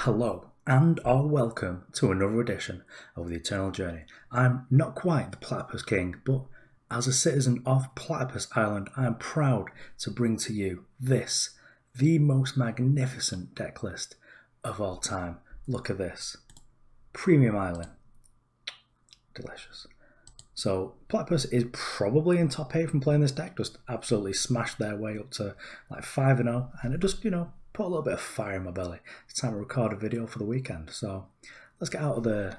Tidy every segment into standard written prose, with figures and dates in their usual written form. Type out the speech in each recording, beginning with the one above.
Hello and welcome to another edition of the Eternal Journey. I'm not quite the Platypus King, but as a citizen of Platypus Island, I am proud to bring to you this, the most magnificent deck list of all time. Look at this. Premium Eilyn. Delicious. So Platypus is probably in top 8 from playing this deck, just absolutely smashed their way up to like 5-0, and it just, put a little bit of fire in my belly. It's time to record a video for the weekend. So let's get out of the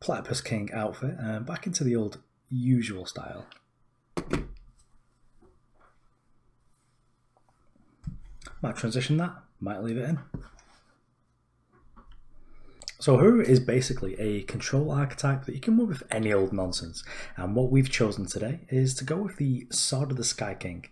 Platypus King outfit and back into the old usual style. Might transition that, might leave it in. So Hooru is basically a control archetype that you can move with any old nonsense. And what we've chosen today is to go with the Sword of the Sky King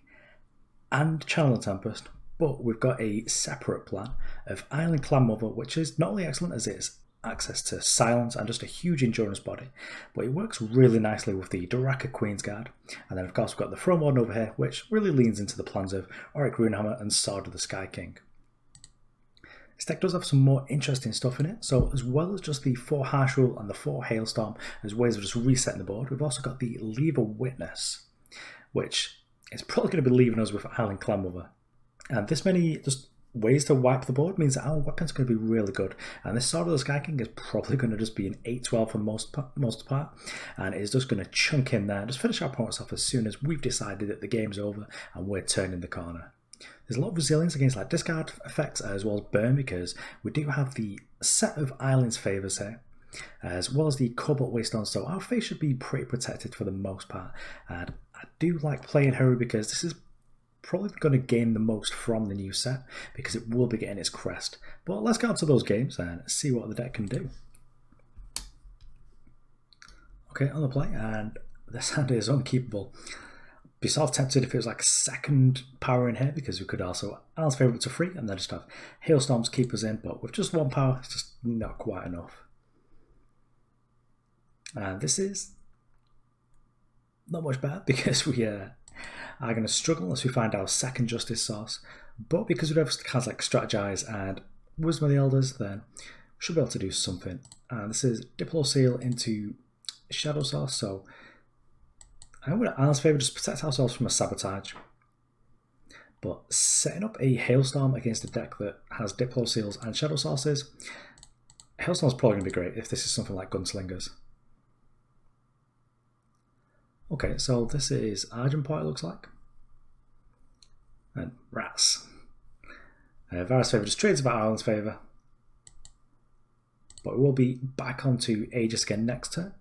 and Channel the Tempest, but we've got a separate plan of Eilyn Clan Mother, which is not only excellent as it's access to silence and just a huge endurance body, but it works really nicely with the Daraka Queensguard. And then of course we've got the Throne Warden over here, which really leans into the plans of Auric, Runehammer and Sword of the Sky King. This deck does have some more interesting stuff in it, so as well as just the 4 Harsh Rule and the 4 Hailstorm as ways of just resetting the board, we've also got the Leave a Witness, which is probably going to be leaving us with Eilyn Clan Mother. And this many just ways to wipe the board means that our weapon's going to be really good. And this Sword of the Sky King is probably going to just be an 8-12 for most part. And it's just going to chunk in there and just finish our opponents off as soon as we've decided that the game's over and we're turning the corner. There's a lot of resilience against like discard effects as well as burn, because we do have the set of Eilyn's favours here, as well as the Cobalt Waystone, so our face should be pretty protected for the most part. And I do like playing Hooru because this is probably going to gain the most from the new set, because it will be getting its crest. But let's get on to those games and see what the deck can do. Okay, on the play, and this hand is unkeepable. Be sort of tempted if it was like a second power in here, because we could also Eilyn's Favourite to free and then just have Hailstorms keep us in, but with just 1 power it's just not quite enough. And this is not much better, because we are going to struggle unless we find our second justice source, but because we have cards like Strategize and Wisdom of the Elders, then we should be able to do something. And this is Diplo Seal into Shadow Source, so I'm going to Eilyn's Favour just protect ourselves from a sabotage. But setting up a Hailstorm against a deck that has Diplo Seals and Shadow Sources, Hailstorm's probably going to be great if this is something like Gunslingers. Okay, so this is Argent Pot, it looks like. And Rats. Varus Favour just trades about Eilyn's Favour. But we will be back onto Aegis again next turn.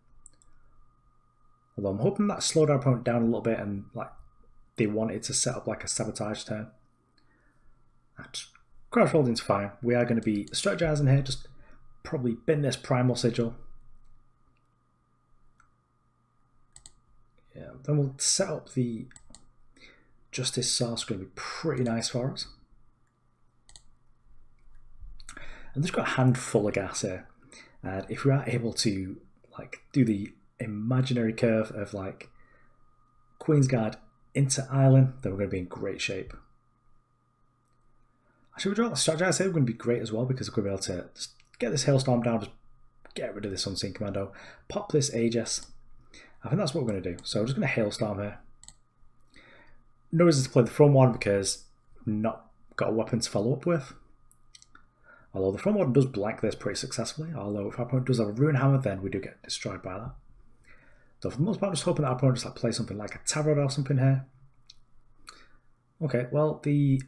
Although I'm hoping that slowed our opponent down a little bit and like they wanted to set up like a sabotage turn. Crouch Holding's fine. We are going to be strategizing here, just probably bin this Primal Sigil. Yeah, then we'll set up the Justice Source, going to be pretty nice for us. And they've got a hand full of gas here. And if we are able to like do the imaginary curve of like Queensguard into Eilyn, then we're going to be in great shape. Actually, we draw the Strategize here, we're going to be great as well, because we're going to be able to just get this Hailstorm down, just get rid of this Unseen Commando, pop this Aegis. I think that's what we're going to do. So I'm just going to Hailstorm here. No reason to play the Throne Warden because I've not got a weapon to follow up with. Although the Throne Warden does blank this pretty successfully, although if our opponent does have a Runehammer, then we do get destroyed by that. So for the most part, I'm just hoping that our opponent just like play something like a Tarot or something here. Okay, well, the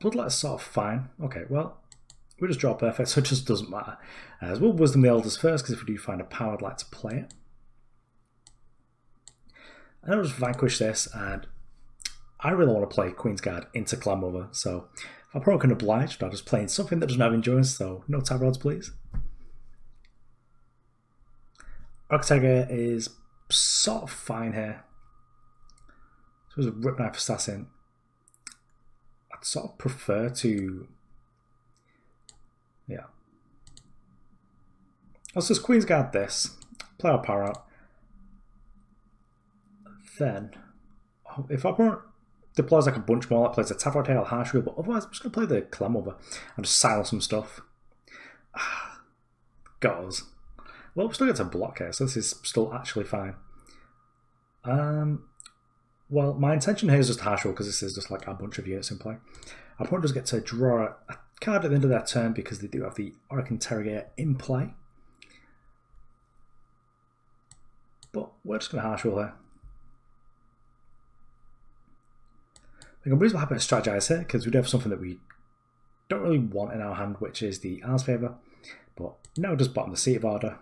Bloodlight's sort of fine. Okay, well, we just draw perfect, so it just doesn't matter. As we'll Wisdom the Elders first, because if we do find a power, I'd like to play it. And I'll just Vanquish this, and I really want to play Queensguard into Clan Mother, so if our opponent can oblige, I'll just play something that doesn't have endurance, so no Tarots, please. Architecture is sort of fine here. So there's a Rip Knife Assassin. I'd sort of prefer to, yeah. Let's just Queensguard this, play our power out. Then, if our opponent deploys like a bunch more, that plays a Tavro Tail, Harsh Rule, but otherwise I'm just going to play the Clan Mother and just silence some stuff. got us. Well, we still get to block here, so this is still actually fine. Well, my intention here is just harsh roll because this is just like a bunch of units in play. Our opponent does get to draw a card at the end of their turn because they do have the Auric Interrogator in play. But we're just going to harsh roll here. I think I'm reasonably happy to strategize here because we do have something that we don't really want in our hand, which is the Ar's Favour. But now just bottom the seat of order.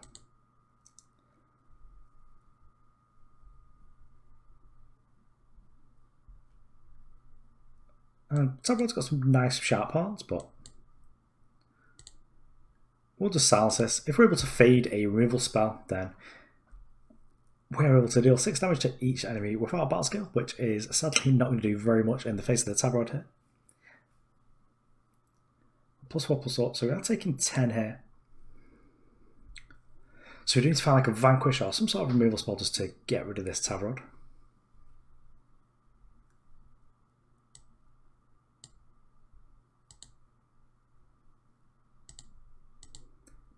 And Taproot's got some nice sharp horns, but we'll just silence this. If we're able to fade a removal spell, then we're able to deal 6 damage to each enemy without a battle skill, which is sadly not going to do very much in the face of the Taproot here. +4/+4, so we are taking 10 here. So we need to find like a Vanquish or some sort of removal spell just to get rid of this Taproot.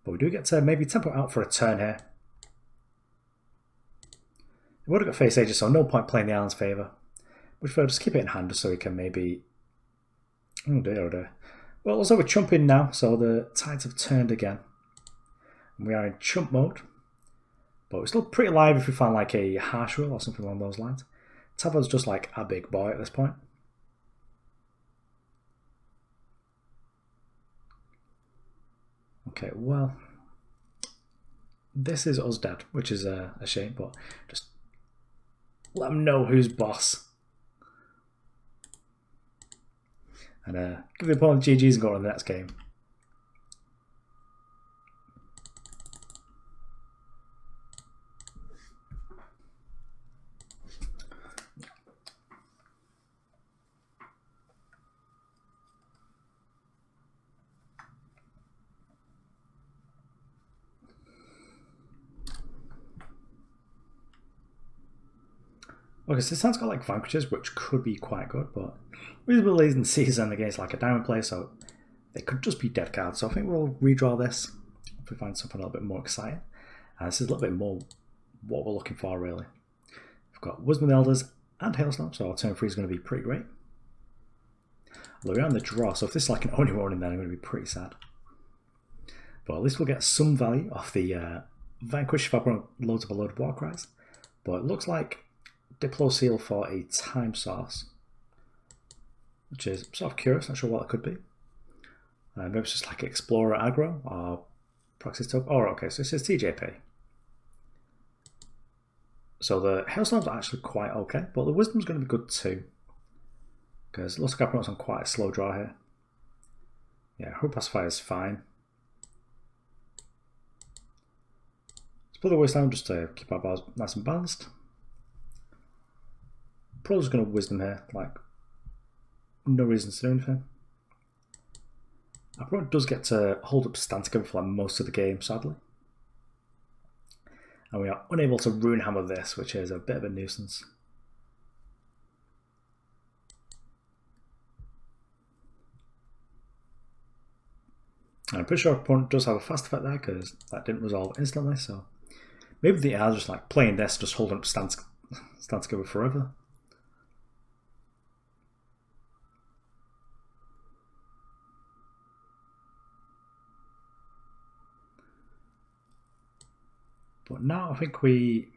But we do get to maybe tempo out for a turn here. We would have got face ages, so no point playing the Island's favour. Which we'll just keep it in hand just so we can maybe... Oh dear, oh dear. Well, also we're chumping now, so the tides have turned again. And we are in chump mode. But we're still pretty alive if we find like a harsh roll or something along those lines. Taproot's just like a big boy at this point. Okay, well, this is us dead, which is a shame, but just let them know who's boss. And give the opponent GG's and go on the next game. Okay, so this hand's got like Vanquishes, which could be quite good, but reasonable late in the season against like a diamond player, so they could just be dead cards. So I think we'll redraw this if we find something a little bit more exciting. And this is a little bit more what we're looking for, really. We've got Wisdom of the Elders and Hailstorm, so our turn 3 is going to be pretty great. Although we're on the draw, so if this is like an only warning, then I'm going to be pretty sad. But at least we'll get some value off the Vanquish if I loads up a load of war cries. But it looks like Diplo Seal for a time source, which is sort of curious, not sure what it could be. Maybe it's just like Explorer Aggro or Proxy Token. Oh, okay, so it says TJP. So the Hailstorm's actually quite okay, but the Wisdom's going to be good too. Because it looks like I put on quite a slow draw here. Yeah, Hooru Pacifier is fine. Let's put the Waystone just to keep our bars nice and balanced. Probably just going to Wisdom here, like no reason to do anything. Our opponent does get to hold up stand together for like most of the game, sadly. And we are unable to Runehammer this, which is a bit of a nuisance. I'm pretty sure our opponent does have a fast effect there because that didn't resolve instantly, so maybe they are just like playing this, just holding up stand together forever. But now I think we...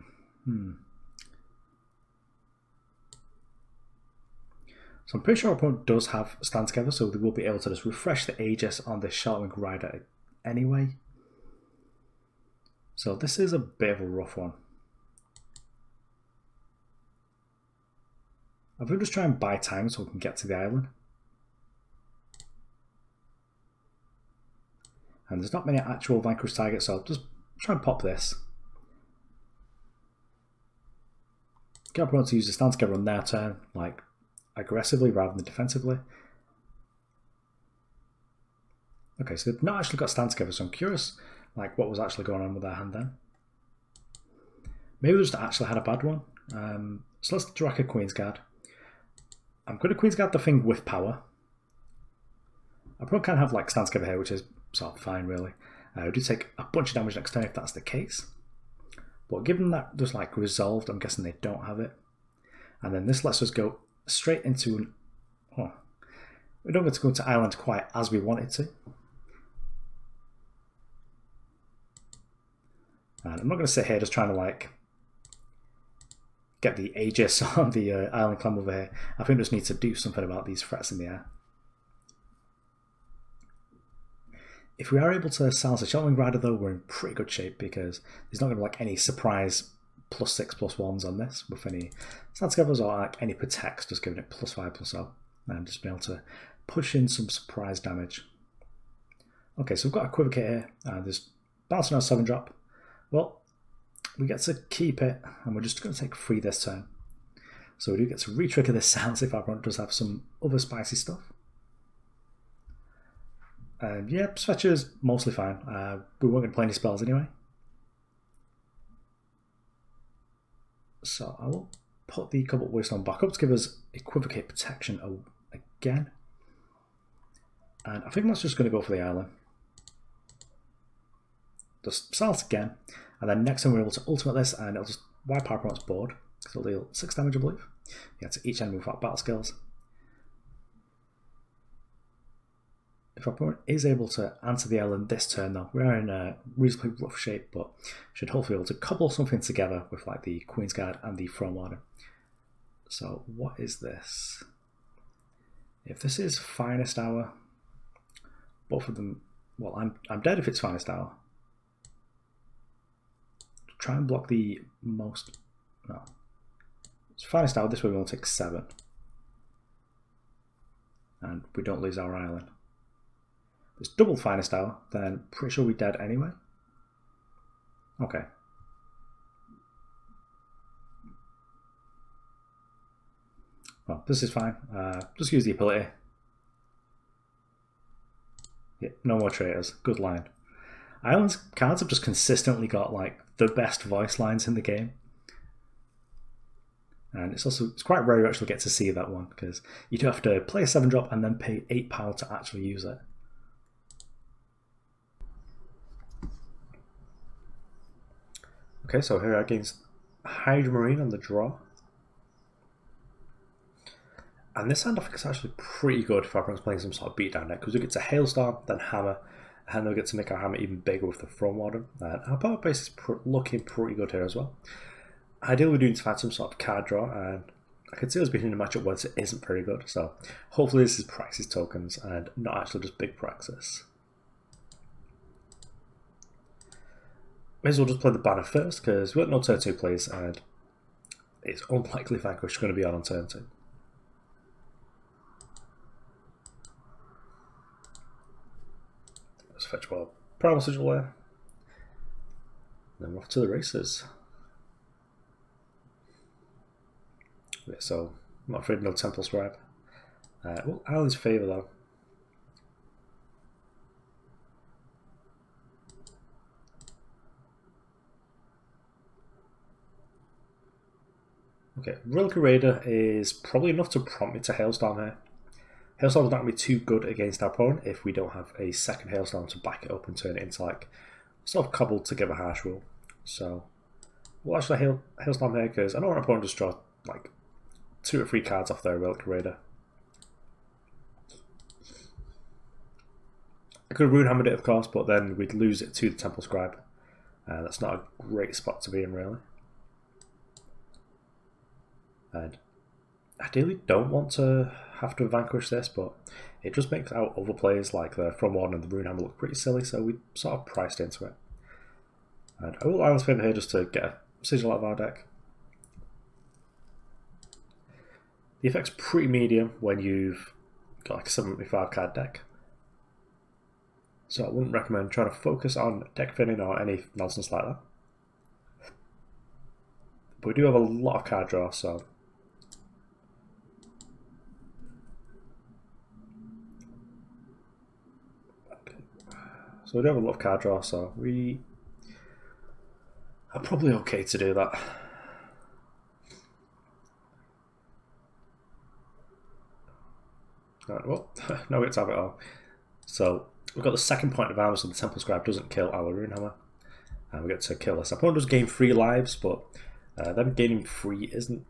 So I'm pretty sure our opponent does have stand together, so they will be able to just refresh the Aegis on this Sharpwing Rider anyway. So this is a bit of a rough one. I think just try and buy time so we can get to the island. And there's not many actual Vanquish targets, so I'll just try and pop this. Get our opponent to use the stand together on their turn, like aggressively rather than defensively. Okay, so they've not actually got stand together, so I'm curious like what was actually going on with their hand then. Maybe they just actually had a bad one. So let's Daraka Queensguard. I'm going to Queensguard the thing with power. I probably can't have like stand together here, which is sort of fine really. We do take a bunch of damage next turn if that's the case. But given that there's like resolved, I'm guessing they don't have it. And then this lets us go straight into an... Oh, we don't get to go to Island quite as we wanted to. And I'm not going to sit here just trying to like get the Aegis on the Island climb over here. I think we just need to do something about these threats in the air. If we are able to silence the Sheltering Rider though, we're in pretty good shape because there's not going to be like any surprise +6/+1s on this with any Sand-Togethers or like any protects, just giving it +5/+0 and just being able to push in some surprise damage. Okay, so we've got a Equivocate here, and there's bouncing our 7-drop. Well, we get to keep it, and we're just going to take 3 this turn. So we do get to re-trigger this silence if our opponent does have some other spicy stuff. Yeah, Fetcher's mostly fine. We weren't going to play any spells anyway. So I will put the Cobalt Waystone back up to give us Equivocate protection again. And I think that's just going to go for the Eilyn. Just silence again. And then next time we're able to ultimate this and it'll just wipe our opponent's board. So it'll deal 6 damage, I believe. Yeah, to each enemy without battle skills. If our opponent is able to answer the Eilyn this turn though, we are in a reasonably rough shape, but should hopefully be able to cobble something together with like the Queensguard and the Warden. So what is this? If this is Finest Hour, both of them, well, I'm dead if it's Finest Hour. Try and block the most, no. It's Finest Hour, this way we will take 7. And we don't lose our Eilyn. If it's double Finest Hour, then pretty sure we're dead anyway. Okay. Well, this is fine. Just use the ability. Yeah, no more traitors. Good line. Eilyn's cards have just consistently got like the best voice lines in the game. And it's quite rare you actually get to see that one because you do have to play a 7-drop and then pay 8 power to actually use it. Okay, so here against Hydra Marine on the draw. And this hand I think is actually pretty good if our opponent's playing some sort of beatdown deck because we get to Hailstorm, then Hammer, and we get to make our Hammer even bigger with the Warden. And our power base is looking pretty good here as well. Ideally we do need to find some sort of card draw, and I can see us being in a matchup where it isn't very good, so hopefully this is Praxis tokens and not actually just big Praxis. May as well just play the banner first because we've got no turn 2 plays and it's unlikely Vanquish is going to be on turn 2. Let's fetch well Primal Sigil there. Then we're off to the races. Yeah, so I'm not afraid of no Temple Scribe. Well, Eilyn's favour though. Okay, Relic Raider is probably enough to prompt me to Hailstorm here. Hailstorm is not going to be too good against our opponent if we don't have a second Hailstorm to back it up and turn it into like sort of cobbled together harsh rule. So we'll actually Hailstorm here because I don't want our opponent to draw like 2 or 3 cards off their Relic Raider. I could have Runehammered it of course, but then we'd lose it to the Temple Scribe. That's not a great spot to be in really. And ideally don't want to have to vanquish this, but it just makes our other players like the Warden and the Runehammer look pretty silly, so we sort of priced into it. And I will Eilyn's favour here just to get a Sigil out of our deck. The effect's pretty medium when you've got like a 75 card deck. So I wouldn't recommend trying to focus on deck thinning or any nonsense like that. But we do have a lot of card draw, so we do have a lot of card draw, so we are probably okay to do that. Right, well, now we get to have it all. So we've got the second point of armor, so the Temple Scribe doesn't kill our Runehammer. And we get to kill this. Our opponent does gain 3 lives, but them gaining 3 isn't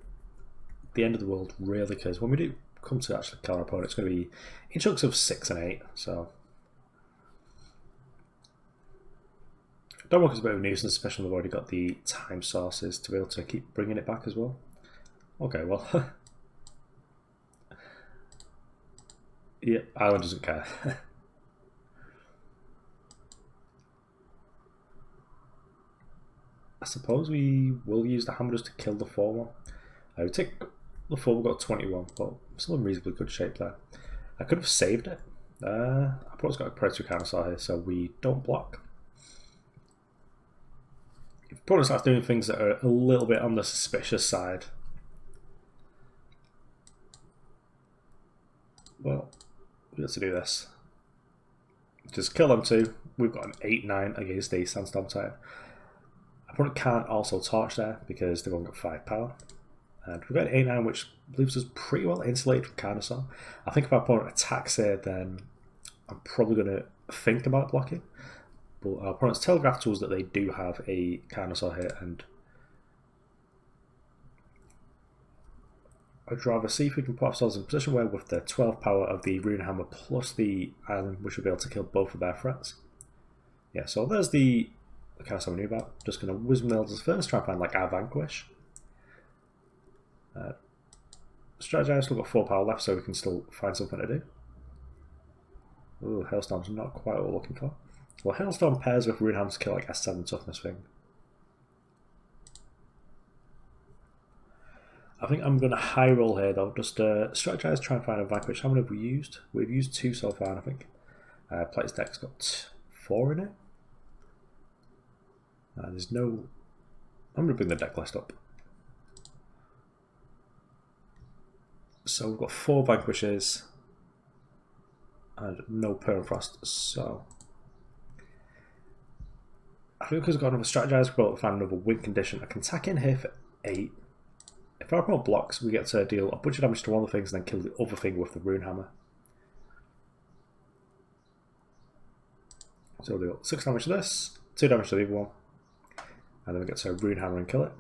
the end of the world, really, because when we do come to actually kill our opponent, it's going to be in chunks of 6 and 8, so... Daraka is a bit of a nuisance, especially when we've already got the time sources to be able to keep bringing it back as well. Okay, well... yeah, Eilyn doesn't care. I suppose we will use the hammer just to kill the 4-1. We take the 4, we've got 21, but still in reasonably good shape there. I could have saved it. Our opponent's got a predatory countersaw here, so we don't block. If opponent starts doing things that are a little bit on the suspicious side, well, we have to do this. Just kill them 2. We've got an 8-9 against a Sandstorm Titan. Opponent can't also torch there because they've only got 5 power. And we've got an 8-9 which leaves us pretty well insulated from Carnosaur. I think if our opponent attacks here, then I'm probably going to think about blocking. But our opponent's telegraph tools that they do have a Carnosaur here, and I'd rather see if we can put ourselves in a position where with the 12 power of the Runehammer plus the Eilyn, we should be able to kill both of their threats. Yeah, so there's the Carnosaur we knew about. Just going to Wisdom Nails first, try and find like our Vanquish. Strategize, we've got 4 power left, so we can still find something to do. Ooh, Hailstorm's not quite what we're looking for. Well, Hailstorm pairs with Runehammer to kill like a 7 toughness thing. I think I'm going to high roll here though. Just strategize, try and find a Vanquish. How many have we used? We've used 2 so far, I think. Platy's deck's got 4 in it. There's no... I'm going to bring the deck list up. So we've got 4 Vanquishes and no Permafrost, so I think because we've got another Strategize, we'll find another win condition. I can tack in here for 8. If our opponent blocks, we get to deal a bunch of damage to one of the things and then kill the other thing with the Runehammer. So we'll deal 6 damage to this, 2 damage to the other one, and then we get to Runehammer and kill it.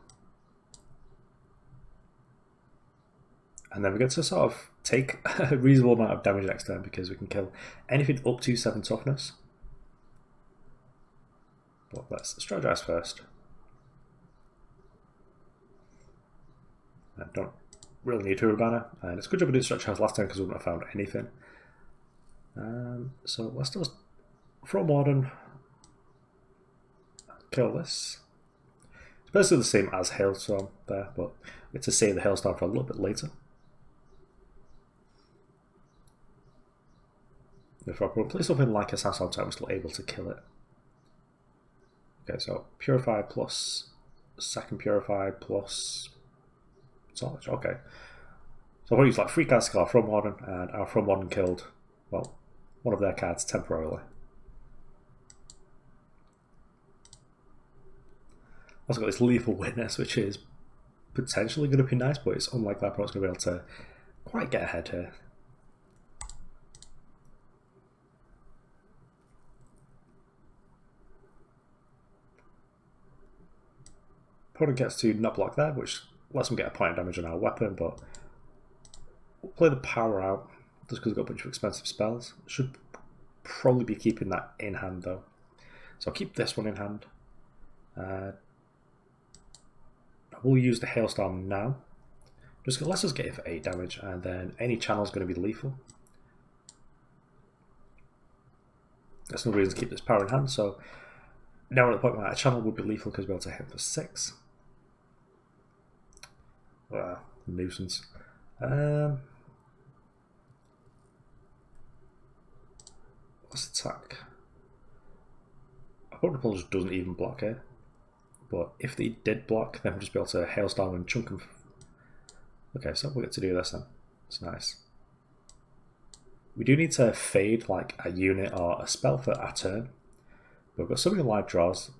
And then we get to sort of take a reasonable amount of damage next turn because we can kill anything up to 7 toughness. But let's strategize first. I don't really need Hooru banner, and it's a good job we didn't strategize last time because we wouldn't have found anything. So let's just from Warden kill this. It's basically the same as Hailstorm there, but we have to save the Hailstorm for a little bit later. If I play something like a Sandstorm Titan, we're still able to kill it. Okay, so Purify plus second Purify plus Torch. Okay. So we'll use like 3 cards to kill our From Warden, and our From Warden killed, well, one of their cards temporarily. Also got this Lethal Witness, which is potentially going to be nice, but it's unlikely our opponent's going to be able to quite get ahead here. Opponent gets to not block there, which lets them get a point of damage on our weapon, but we'll play the power out just because we've got a bunch of expensive spells. Should probably be keeping that in hand though. So I'll keep this one in hand. We'll use the Hailstorm now. Just let's just get it for 8 damage, and then any channel is going to be lethal. There's no reason to keep this power in hand, so now we're at the point where a channel would be lethal because we're able to hit for 6. Nuisance. Let's attack. Our opponent just doesn't even block here. But if they did block, then we'll just be able to Hailstorm and chunk them. Okay, so we get to do this then. It's nice. We do need to fade like a unit or a spell for our turn. But we've got something in live draws.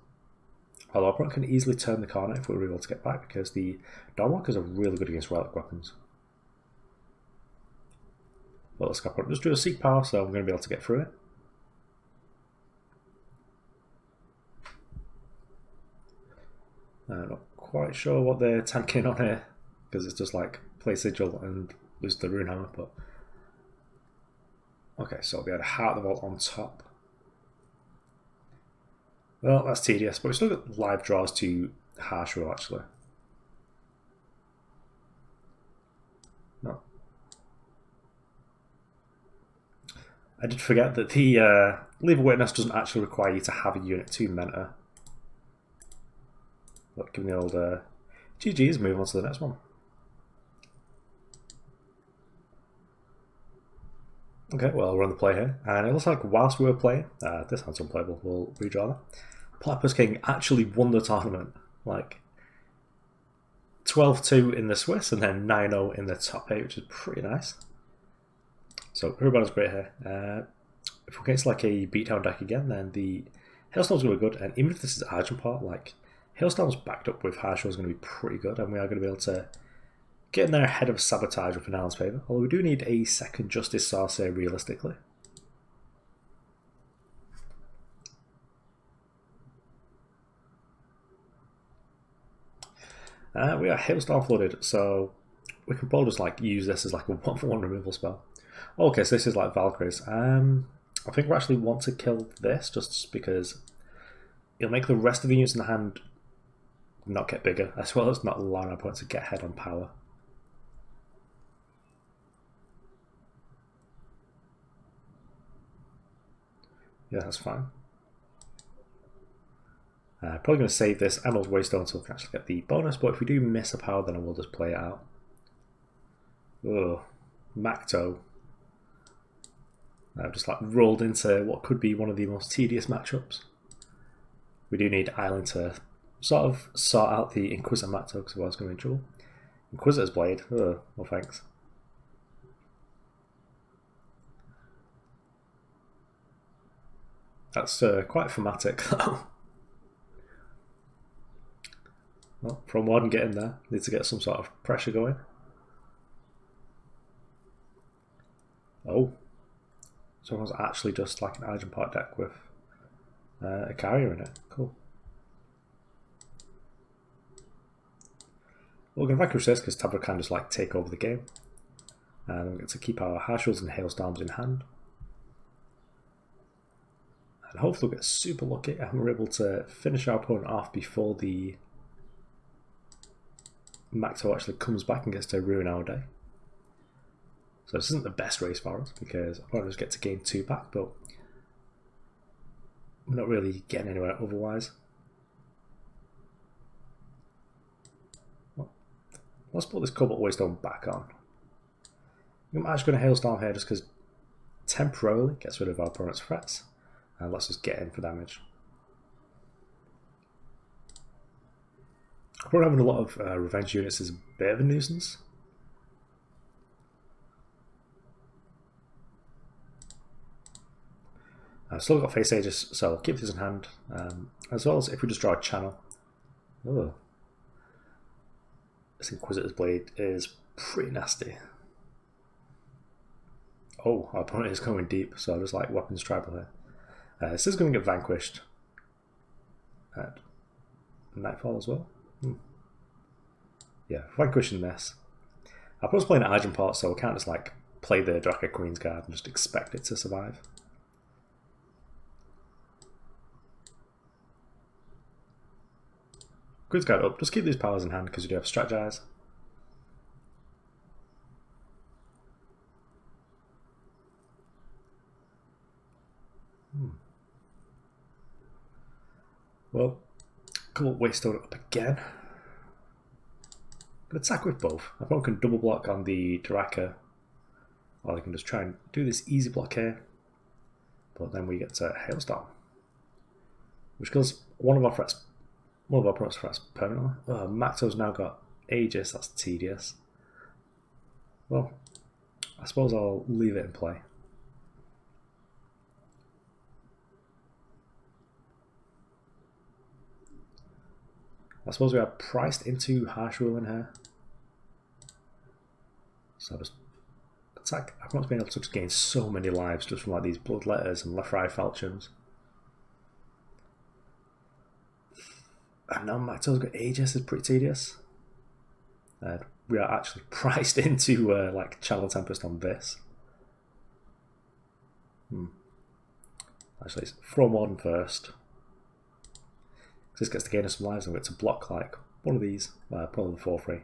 Although our opponent can easily turn the corner if we were able to get back, because the Dawnwalkers are really good against relic weapons. But let's go. Just do a Seek Power, so I'm going to be able to get through it. I'm not quite sure what they're tanking on here, because it's just like play Sigil and lose the Runehammer, but... Okay, so we had a Heart of the Vault on top. Well, that's tedious, but we still got live draws to Hooru actually. No. I did forget that the Leave a Witness doesn't actually require you to have a unit to mentor. But give me the old GG's, move on to the next one. Okay, well, we're on the play here, and it looks like whilst we were playing, this hand's unplayable, we'll redraw that. Platypus King actually won the tournament, like 12-2 in the Swiss and then 9-0 in the top 8, which is pretty nice. So Hooru's great here. If we get like a beatdown deck again, then the Hailstorm's going to be good, and even if this is Argent Part, like Hailstorm's backed up with Hooru is going to be pretty good, and we are going to be able to get in there ahead of Sabotage with an Alan's favour. Although we do need a second Justice Sorcerer realistically. We are Hailstorm flooded, so we can probably just like use this as like a 1-for-1 removal spell. Okay, so this is like Valkyries. I think we actually want to kill this just because it'll make the rest of the units in the hand not get bigger, as well as not allowing our opponents to get ahead on power. Yeah, that's fine. Probably going to save this Emerald Waystone so we can actually get the bonus, but if we do miss a power, then I will just play it out. Ugh, Macto. I've just like rolled into what could be one of the most tedious matchups. We do need Eilyn to sort of sort out the Inquisitor Macto because otherwise going to be in trouble. Inquisitor's Blade. Ugh, no thanks. That's quite thematic though. Well, from Warden getting there, need to get some sort of pressure going. Oh, so it was actually just like an Argent Part deck with a carrier in it. Cool. We're going to Vanquish this because Tabra can just like take over the game. And we get to keep our Hooru's and Hailstorms in hand. And hopefully we'll get super lucky and we're able to finish our opponent off before the Macto actually comes back and gets to ruin our day. So this isn't the best race for us because our opponents get to gain 2 back, but we're not really getting anywhere otherwise. Well, let's put this Cobalt Waystone back on. I'm actually going to Hailstorm here just because temporarily gets rid of our opponent's threats and let's just get in for damage. We're having a lot of revenge units is a bit of a nuisance. I've still got Face Aegis, so I'll keep this in hand. As well as if we just draw a channel. Oh. This Inquisitor's Blade is pretty nasty. Oh, our opponent is going deep, so I'll just like Weapons Tribal here. This is going to get vanquished at Nightfall as well. Yeah, vanquishing this. I was playing Argent Part, so I can't just like play the Daraka Queensguard and just expect it to survive. Queensguard up, just keep these powers in hand because you do have Strategize. Well, Cobalt Waystone up again. Can attack with both. Everyone can double block on the Daraka, or they can just try and do this easy block here. But then we get to Hailstorm, which kills one of our opponent's threats permanently. Oh, Macto's now got Aegis, that's tedious. Well, I suppose I'll leave it in play. I suppose we are priced into harsh rule in here. So I'll just attack. I've not been able to just gain so many lives just from like these Bloodletters and left right falchions. And now Macto's got Aegis is pretty tedious. And we are actually priced into like Channel Tempest on this. Actually, it's throw Warden first. This gets to gain us some lives and we get to block like one of these, probably the 4-3.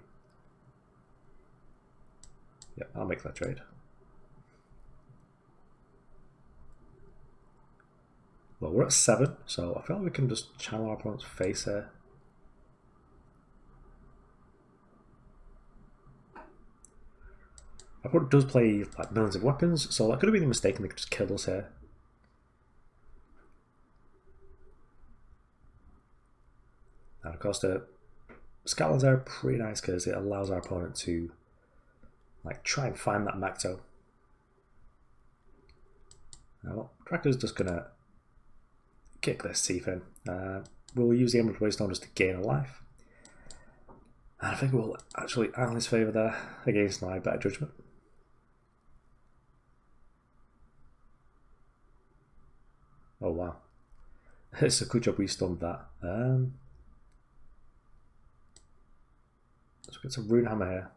Yeah, I'll make that trade. Well, we're at 7, so I feel like we can just channel our opponent's face here. Our opponent does play like millions of weapons, so that could have been a mistake and they could just kill us here. And of course the Scotlands are pretty nice because it allows our opponent to like try and find that Macto. Now Daraka's just gonna kick this Thief in. We'll use the Emerald Waystone just to gain a life. And I think we'll actually Eilyn's favour there against my better judgment. Oh wow. It's a good job we stunned that. Let's get some Runehammer here.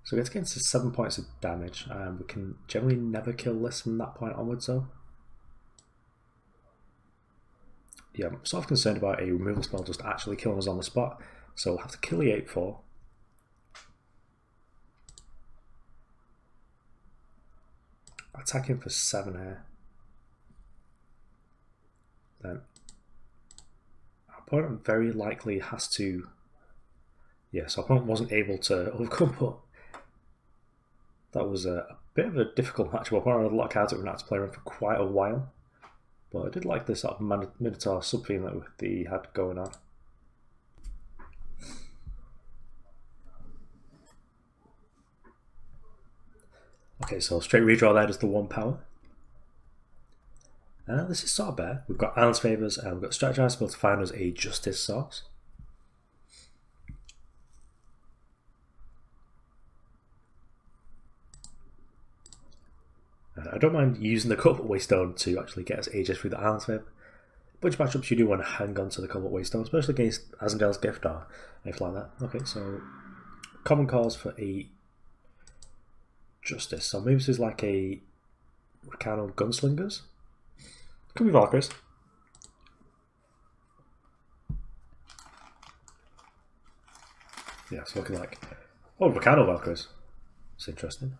So it gets to 7 points of damage, and we can generally never kill this from that point onwards though. Yeah, I'm sort of concerned about a removal spell just actually killing us on the spot, so we'll have to kill the 8-4. Attacking for 7 here. Then our opponent very likely has to... Yeah, so our opponent wasn't able to overcome, but that was a bit of a difficult match. Our opponent had a lot of cards that we had to play around for quite a while. But I did like this sort of Minotaur sub-theme that he had going on. Okay, so straight redraw there, just the 1 power. This is sort of bare. We've got Eilyn's Favours and we've got Strategize to be able to find us a Justice source. I don't mind using the Cobalt Waystone to actually get us Aegis through the Eilyn's Favour. Which matchups you do want to hang on to the Cobalt Waystone, especially against Azendel's Gift or anything like that. Okay, so common cause for a Justice. So maybe this is like a Ricano Gunslingers. Could be Valkyries. Yeah, it's looking like... Oh, Ricano Valkyries. It's interesting.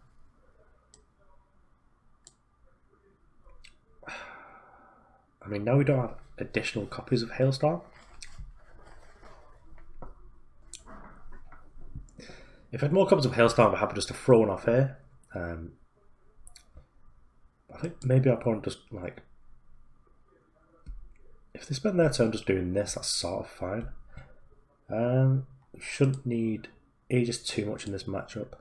I mean, now we don't have additional copies of Hailstorm. If I had more copies of Hailstorm, I'm happy just to throw one off here. I think maybe our opponent just like... If they spend their turn just doing this, that's sort of fine. We shouldn't need Aegis too much in this matchup.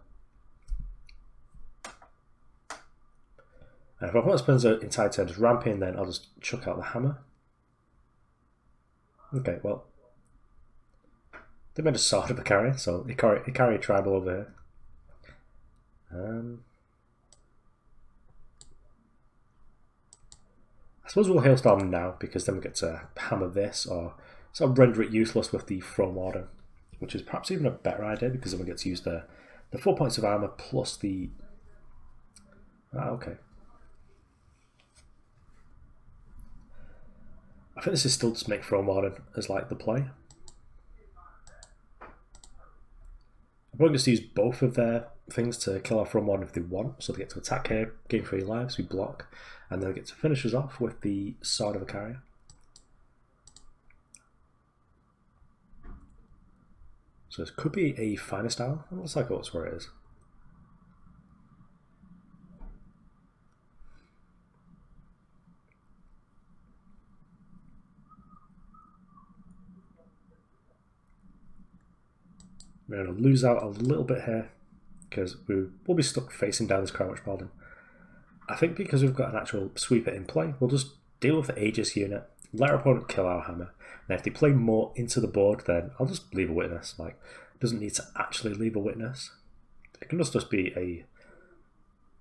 And if our opponent spends their entire turn just ramping, then I'll just chuck out the hammer. Okay, well, they made a sword of a carry, so he carry a tribal over here. I suppose we'll Hailstorm now because then we get to hammer this or sort of render it useless with the Throne Warden, which is perhaps even a better idea because then we get to use the 4 points of armor plus the... okay. I think this is still just make Throne Warden as like the play. I'm probably just use both of their things to kill our Throne Warden if they want, so they get to attack here, gain 3 lives, we block, and then they get to finish us off with the Sword of a Carrier. So this could be a finer style. Let's like what's where it is. We're going to lose out a little bit here because we'll be stuck facing down this Crouch Warden. I think because we've got an actual sweeper in play, we'll just deal with the Aegis unit, let our opponent kill our hammer. And if they play more into the board, then I'll just leave a witness. Like, it doesn't need to actually leave a witness. It can just be a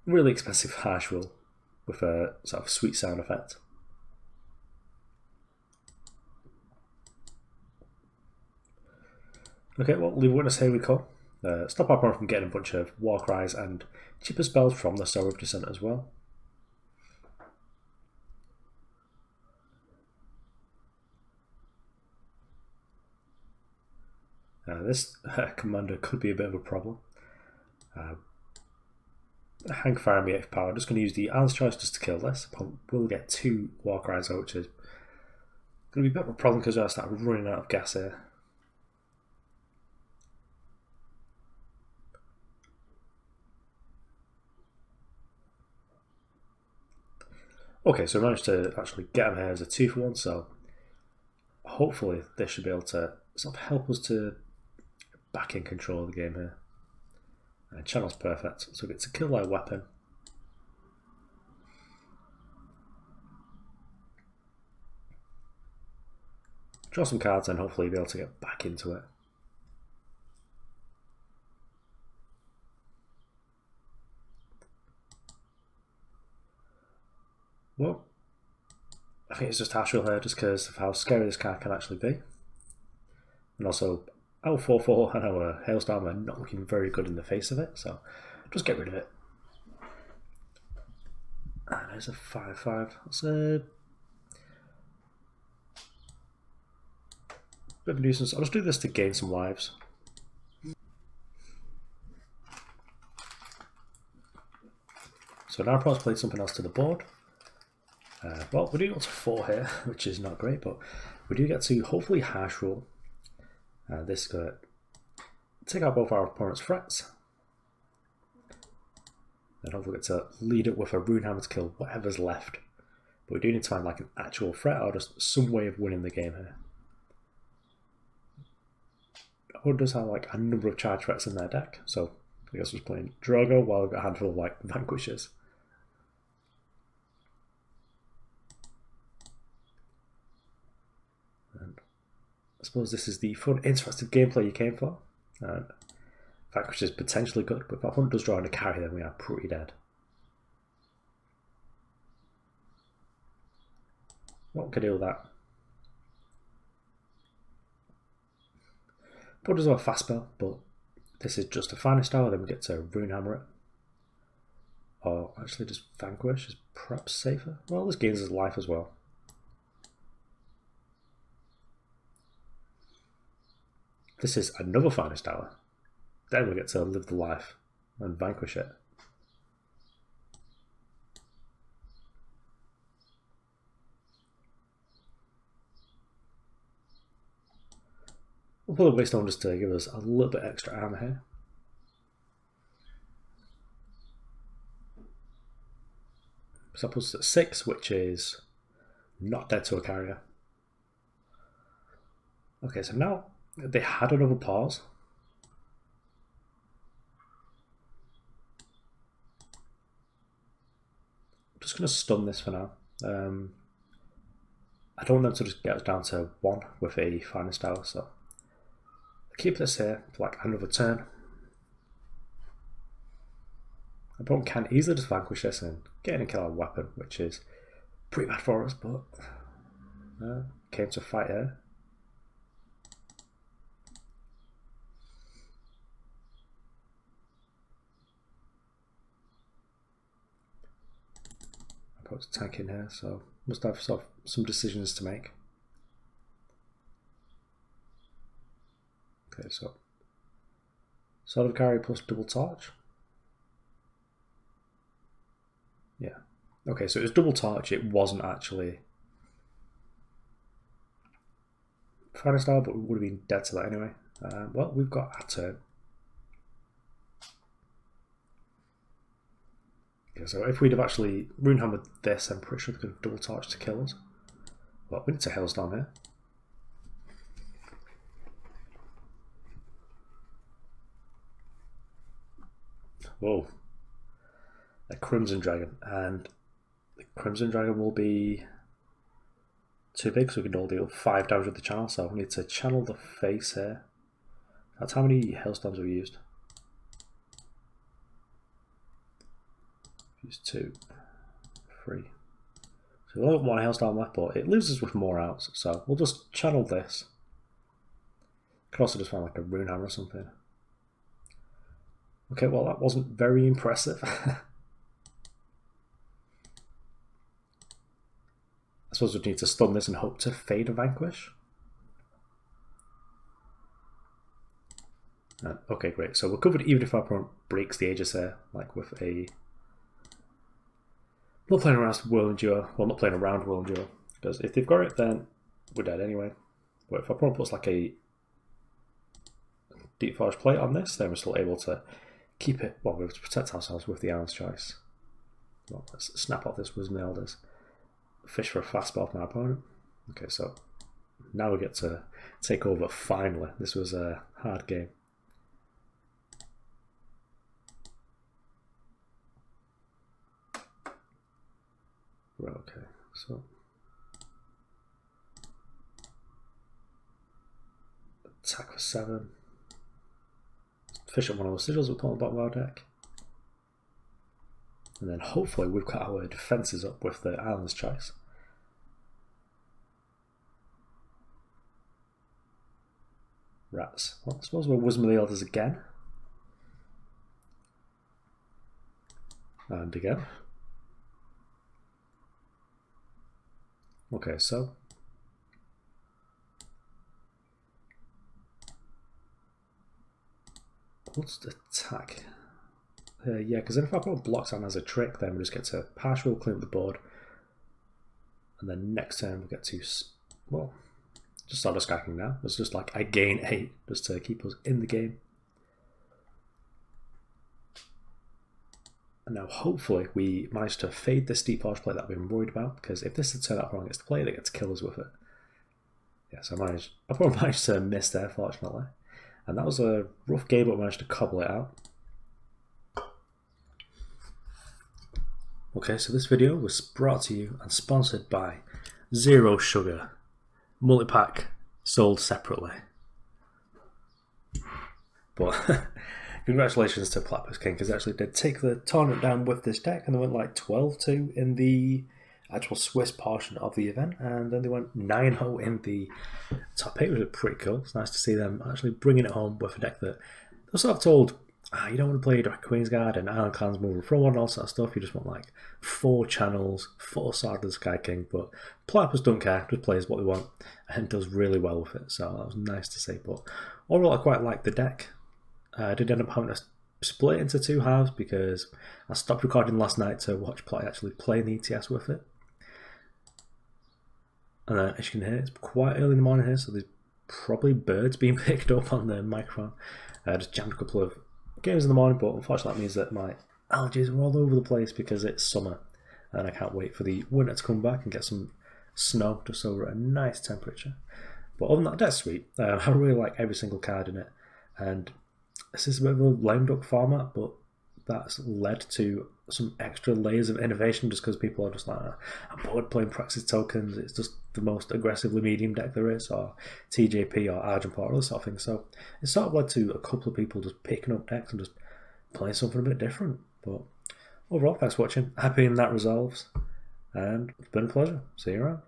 really expensive harsh rule. with a sort of sweet sound effect. Okay, well, leave witness, here we go. Stop our opponent from getting a bunch of war cries and cheaper spells from the Story of Descent as well. This commander could be a bit of a problem. Hang Fire on the 8th power. I'm just going to use the Island's Choice just to kill this. We'll get 2 war cries out, which is going to be a bit of a problem because I start running out of gas here. Okay, so I managed to actually get him here as a 2-for-1, so hopefully this should be able to sort of help us to back in control of the game here. Channel's perfect, so we get to kill their weapon. Draw some cards and hopefully be able to get back into it. Well, I think it's just Ashwell here just because of how scary this card can actually be. And also, our 4-4 and our Hailstorm are not looking very good in the face of it, so just get rid of it. And there's a 5-5. That's a bit of a nuisance. I'll just do this to gain some lives. So now Pro's played something else to the board. Well, we do get to 4 here, which is not great, but we do get to hopefully harsh rule. This is going to take out both our opponent's threats. And hopefully get to lead it with a Runehammer to kill whatever's left. But we do need to find like an actual threat or just some way of winning the game here. Hooru does have like a number of charge threats in their deck, so I guess we're playing Drogo while we've got a handful of like Vanquishes. And I suppose this is the fun, interactive gameplay you came for. Vanquish is potentially good, but if our opponent does draw in a carry, then we are pretty dead. What can I do with that? Put us on a fast spell, but this is just a finest hour, then we get to Runehammer it. Or actually just Vanquish is perhaps safer. Well, this gains us life as well. This is another finest hour. Then we get to live the life and vanquish it. We'll pull a Waystone just to give us a little bit extra armor here. So that puts us at 6, which is not dead to a carrier. Okay, so now they had another pause. I'm just going to stun this for now. I don't want them to just get us down to 1 with a finest hour, so I'll keep this here for like another turn. Opponent can easily just vanquish this and get in and kill our weapon, which is pretty bad for us, but came to fight here. Opponent's tanking here, so must have sort of some decisions to make. Okay, so Sword of Carry plus double torch. Yeah. Okay, so it was double torch, it wasn't actually finest hour, but we would have been dead to that anyway. Well, we've got our turn. Okay, so if we'd have actually Runehammered this, I'm pretty sure they could have double torch to kill us. Well, we need to Hailstorm here. Whoa. A Crimson Dragon, and the Crimson Dragon will be too big, so we can all deal 5 damage with the channel, so we need to channel the face here. That's how many Hailstorms we used. Use 2, 3. So we've only got one Hailstorm left, but it leaves us with more outs, so we'll just channel this. Could also just find like a Runehammer or something. Okay, well that wasn't very impressive. I suppose we need to stun this and hope to fade a Vanquish. Okay, great. So we're covered even if our opponent breaks the Aegis here, like with a... Not playing around Whirl Endure, well not playing around Whirl Endure, because if they've got it then we're dead anyway. But if our opponent puts like a Deep Forge plate on this, then we're still able to keep it, well, we're able to protect ourselves with the Eilyn's Choice. Well, let's snap off this Wisdom Elders. Fish for a fast spell from our opponent. Okay, so now we get to take over finally. This was a hard game. Right, okay, so attack for 7. Fish up one of those sigils we put on the bottom of our deck. And then hopefully we've got our defences up with the Eilyn's Choice. Rats. Well, I suppose we'll Wisdom of the Elders again. And again. Okay, so let's attack. Yeah, because then if I put blocks on as a trick, then we just get to partial clean up the board, and then next turn we get to, well, just start skyking now. It's just like I gain 8 just to keep us in the game. And now hopefully we manage to fade this Deep Forge plate that we've been worried about, because if this had turned out wrong, it's the play that gets to kill us with it. Yeah, so I probably managed to miss there, fortunately. And that was a rough game, but I managed to cobble it out. Okay, so this video was brought to you and sponsored by Zero Sugar. Multi-pack sold separately. But congratulations to Platypus King, because they actually did take the tournament down with this deck, and they went like 12-2 in the actual Swiss portion of the event, and then they went 9-0 in the top 8, which was pretty cool. It's nice to see them actually bringing it home with a deck that they were sort of told, you don't want to play Queensguard and Iron Clans moving forward and all sort of stuff. You just want like 4 channels, 4 Sword of the Sky King. But Platypus don't care, just plays what they want and does really well with it. So that was nice to see. But overall, I quite like the deck. I did end up having to split into 2 halves because I stopped recording last night to watch Platy actually play the ETS with it. And then, as you can hear, it's quite early in the morning here, so there's probably birds being picked up on the microphone. I just jammed a couple of games in the morning, but unfortunately that means that my allergies are all over the place because it's summer and I can't wait for the winter to come back and get some snow just over a nice temperature. But other than that, that's sweet. I really like every single card in it, and this is a bit of a lame duck format, but that's led to some extra layers of innovation just because people are just like, I'm bored playing Praxis tokens, it's just the most aggressively medium deck there is, or TJP or Argent Port or other sort of things. So it's sort of led to a couple of people just picking up decks and just playing something a bit different. But overall, thanks for watching. Happy that resolves, and it's been a pleasure. See you around.